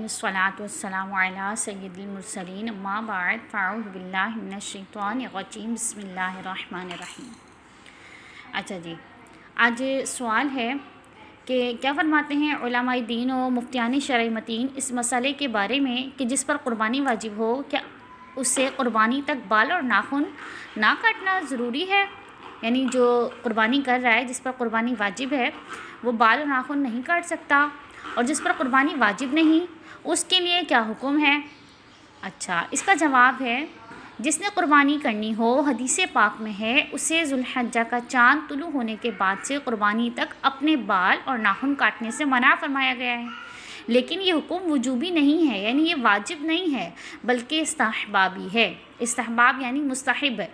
अस्सलातु वस्सलामु अला सय्यिदिल मुरसलीन अम्मा बाद फ़अऊज़ु बिल्लाहि मिनश शैतानिर रजीम बिस्मिल्लाहिर्रहमानिर्रहीम। अच्छा जी, आज सवाल है कि क्या फरमाते हैं उलमाए दीन और मुफ्तियान शरई मतीन इस मसले के बारे में कि जिस पर क़ुरबानी वाजिब हो, क्या उससे क़ुरबानी तक बाल और नाखून ना काटना ज़रूरी है? यानी जो क़ुरबानी कर रहा है, जिस पर क़ुरबानी वाजिब है, वो बाल और नाखून नहीं काट सकता, और जिस पर क़ुरबानी वाजिब नहीं, उसके लिए क्या हुक्म है? अच्छा, इसका जवाब है, जिसने क़ुरबानी करनी हो, हदीस पाक में है, उसे ज़ुल्हज्जा का चाँद तुलू होने के बाद से क़ुरबानी तक अपने बाल और नाखून काटने से मना फरमाया गया है। लेकिन ये हुक्म वजूबी नहीं है, यानी ये वाजिब नहीं है, बल्कि इस्तहबाबी है। इस्तहबाब यानी मुस्तहिब है,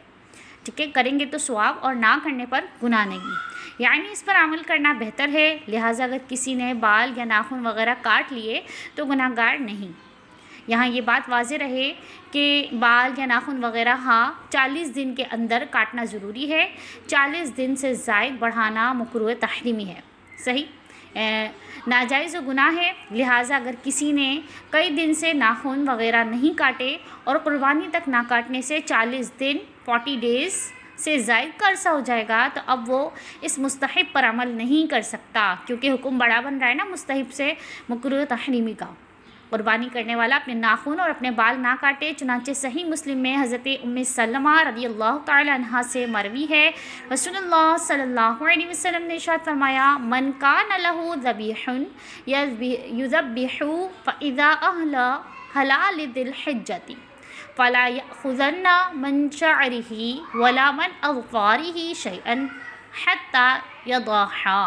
ठीक है, करेंगे तो सवाब और ना करने पर गुनाह नहीं, यानी इस पर अमल करना बेहतर है। लिहाजा अगर किसी ने बाल या नाखून वगैरह काट लिए तो गुनाहगार नहीं। यहाँ ये बात वाज़ेह रहे कि बाल या नाखून वगैरह 40 दिन के अंदर काटना ज़रूरी है। 40 दिन से ज़ायद बढ़ाना मकरूह तहरीमी है, सही नाजायज़ गुनाह है। लिहाजा अगर किसी ने कई दिन से नाखून वगैरह नहीं काटे और क़ुरबानी तक ना काटने से 40 दिन 40 डेज़ से ज़ायद का अरसा हो जाएगा, तो अब वो इस मुस्तहिब पर अमल नहीं कर सकता, क्योंकि हुक्म बड़ा बन रहा है ना मुस्तहिब से मकरूह तहरीमी का। क़ुरबानी करने वाला अपने नाखून और अपने बाल ना काटे। चुनांचे सही मुस्लिम में हज़रत उम्मे सलमा रज़ियल्लाहु तआला अन्हा से मरवी है, रसूलुल्लाह सल्लल्लाहु अलैहि वसल्लम ने इरशाद फरमाया, मन कान लहू ज़बीहुन युज़ब्बिहु फ़इज़ा अहला हलाल दिल हिज्जती फ़ला यअख़ुज़न्ना मन शअरिही वला मन अज़फ़ारिही शैअन हत्ता यज़हा।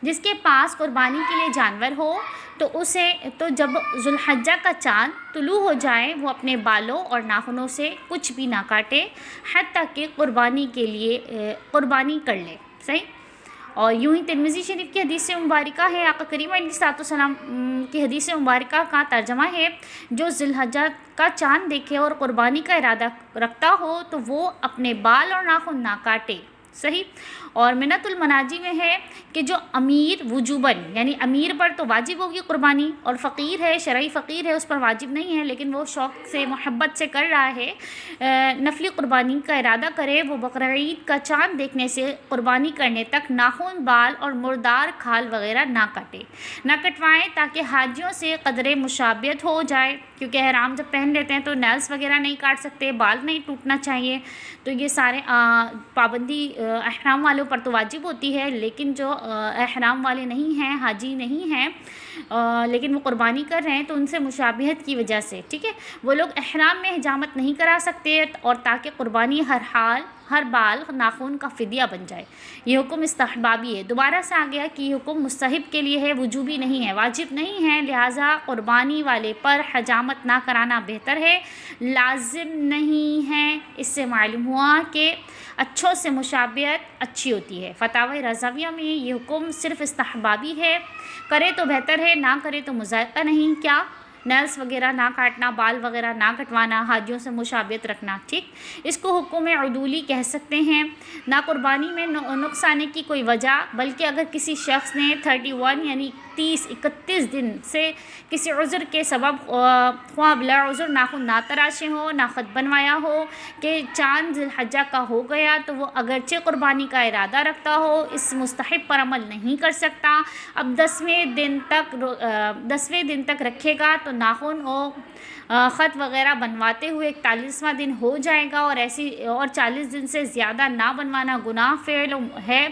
जिसके पास क़ुरबानी के लिए जानवर हो तो जब ज़ुल्हज्जा का चाँद तुलू हो जाए, वो अपने बालों और नाखूनों से कुछ भी ना काटे, हत्ता कि क़ुरबानी के लिए क़ुरबानी कर ले, सही। और यूँ ही तिरमिज़ी शरीफ की हदीस मुबारका है, आका करीम अलैहिस्सलाम की हदीस मुबारका का तर्जमा है, जो ज़ुल्हज्जा का चाँद देखे और क़ुरबानी का इरादा रखता हो तो वो अपने बाल और नाखून ना काटे, सही। और मिन्नतुल मनाजी में है कि जो अमीर वजूबन, यानी अमीर पर तो वाजिब होगी क़ुरबानी, और फ़कीर है, शरई फ़कीर है, उस पर वाजिब नहीं है, लेकिन वो शौक़ से मोहब्बत से कर रहा है, नफली क़ुरबानी का इरादा करे, वो बकरा ईद का चाँद देखने से क़ुरबानी करने तक नाखून, बाल और मुर्दार खाल वगैरह ना काटे, ना कटवाएँ, ताकि हाजियों से क़दरे मुशाबियत हो जाए, क्योंकि एहराम जब पहन लेते हैं तो नेल्स वगैरह नहीं काट सकते, बाल नहीं टूटना चाहिए। तो ये सारे पाबंदी एहराम वालों पर तो वाजिब होती है, लेकिन जो एहराम वाले नहीं हैं, हाजी नहीं हैं, लेकिन वो क़ुरबानी कर रहे हैं, तो उनसे मुशाबिहत की वजह से, ठीक है, वो लोग एहराम में हिजामत नहीं करा सकते, और ताकि क़ुरबानी हर बाल नाखून का फ़िदिया बन जाए। ये हुक्म इस्तहबाबी है। दोबारा से आ गया कि ये हुक्म मुस्तहिब के लिए है, वजूबी नहीं है, वाजिब नहीं है। लिहाजा क़ुरबानी वाले पर हजामत ना कराना बेहतर है, लाजिम नहीं है। इससे मालूम हुआ कि अच्छों से मुशाबियत अच्छी होती है। फतावा रज़ाविया में ये हुक्म सिर्फ़ इस्तहबाबी है, करे तो बेहतर है, ना करे तो मुज़ायक़ा नहीं। क्या नेल्स वगैरह ना काटना, बाल वगैरह ना कटवाना, हाजियों से मुशाबियत रखना, ठीक, इसको हुक्म उदूली कह सकते हैं। ना क़ुरबानी में नुक़्स आने की कोई वजह, बल्कि अगर किसी शख्स ने 31 यानी 31 दिन से किसी उज़्र के सबब ख्वाह बिला उज़्र नाखून ना तराशे हो, ना ख़त बनवाया हो कि चाँद ज़ुल्हज्जा का हो गया, तो वो अगरचे क़ुरबानी का इरादा रखता हो, इस मुस्तहिब पर अमल नहीं कर सकता। अब 10वें दिन तक रखेगा तो नाखून और ख़त वगैरह बनवाते हुए 41वां दिन हो जाएगा, और 40 दिन से ज़्यादा ना बनवाना गुनाह फ़ेल है,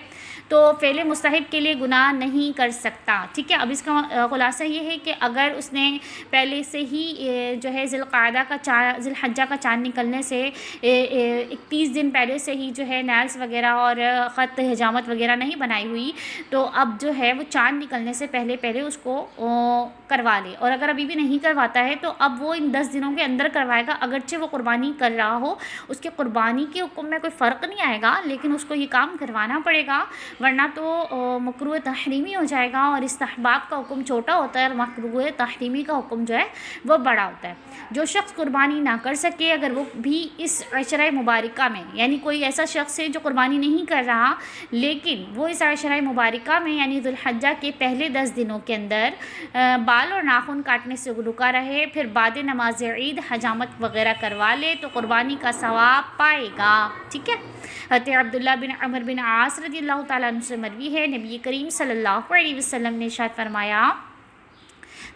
तो फ़ेल मुस्तहिब के लिए गुनाह नहीं कर सकता, ठीक है। अब इसका ख़ुलासा ये है कि अगर उसने पहले से ही जो है ज़ुल्हज्जा का चाँद निकलने से 31 दिन पहले से ही जो है नेल्स वगैरह और ख़त हिजामत वगैरह नहीं बनाई हुई, तो अब जो है वो चाँद निकलने से पहले उसको करवा ले, और अगर अभी भी नहीं करवाता है तो अब वो इन 10 दिनों के अंदर करवाएगा, अगरचे वो क़ुरबानी कर रहा हो, उसके क़ुरबानी के हुक्म में कोई फ़र्क नहीं आएगा, लेकिन उसको ये काम करवाना पड़ेगा। ورنہ تو مکروہ تحریمی ہو جائے گا، اور استحباب کا حکم چھوٹا ہوتا ہے اور مکروہ تحریمی کا حکم جو ہے وہ بڑا ہوتا ہے۔ جو شخص قربانی نہ کر سکے، اگر وہ بھی اس عشرہ مبارکہ میں، یعنی کوئی ایسا شخص ہے جو قربانی نہیں کر رہا لیکن وہ اس عشرہ مبارکہ میں یعنی ذو الحجہ کے پہلے 10 دنوں کے اندر بال اور ناخن کاٹنے سے رکا رہے، پھر بعد نماز عید حجامت وغیرہ کروا لے تو قربانی کا ثواب پائے گا، ٹھیک ہے۔ حضرت عبداللہ بن عمر بن عاص رضی اللہ تعالیٰ عنہ سے مروی ہے، نبی کریم صلی اللہ علیہ وسلم نے ارشاد فرمایا،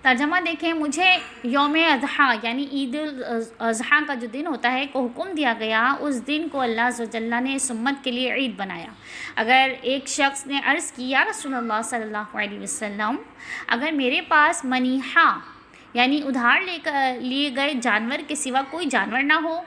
ترجمہ دیکھیں، مجھے یوم اضحیٰ یعنی عید الاضحیٰ کا جو دن ہوتا ہے کو حکم دیا گیا، اس دن کو اللہ عز و جل نے اس امت کے لیے عید بنایا۔ اگر ایک شخص نے عرض کیا رسول اللہ صلی اللہ علیہ وسلم، اگر میرے پاس منیحہ یعنی ادھار لیے گئے جانور کے سوا کوئی جانور نہ ہو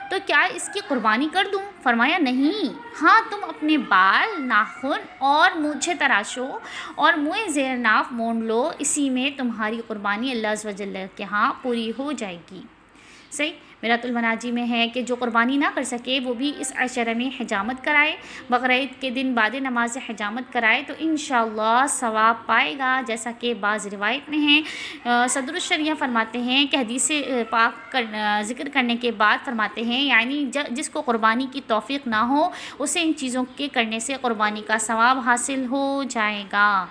تو کیا اس کی قربانی کر دوں؟ فرمایا نہیں، ہاں تم اپنے بال، ناخن اور مونچھیں تراشو اور منہ زیر ناف مونڈ لو، اسی میں تمہاری قربانی اللہ عز و جل کے ہاں پوری ہو جائے گی۔ صحیح میرات المناجی میں ہے کہ جو قربانی نہ کر سکے وہ بھی اس عشرہ میں حجامت کرائے، بقرعید کے دن بعد نماز حجامت کرائے تو انشاءاللہ ثواب پائے گا، جیسا کہ بعض روایت میں ہیں۔ صدر الشریعہ فرماتے ہیں کہ حدیث پاک ذکر کرنے کے بعد فرماتے ہیں، یعنی جس کو قربانی کی توفیق نہ ہو اسے ان چیزوں کے کرنے سے قربانی کا ثواب حاصل ہو جائے گا۔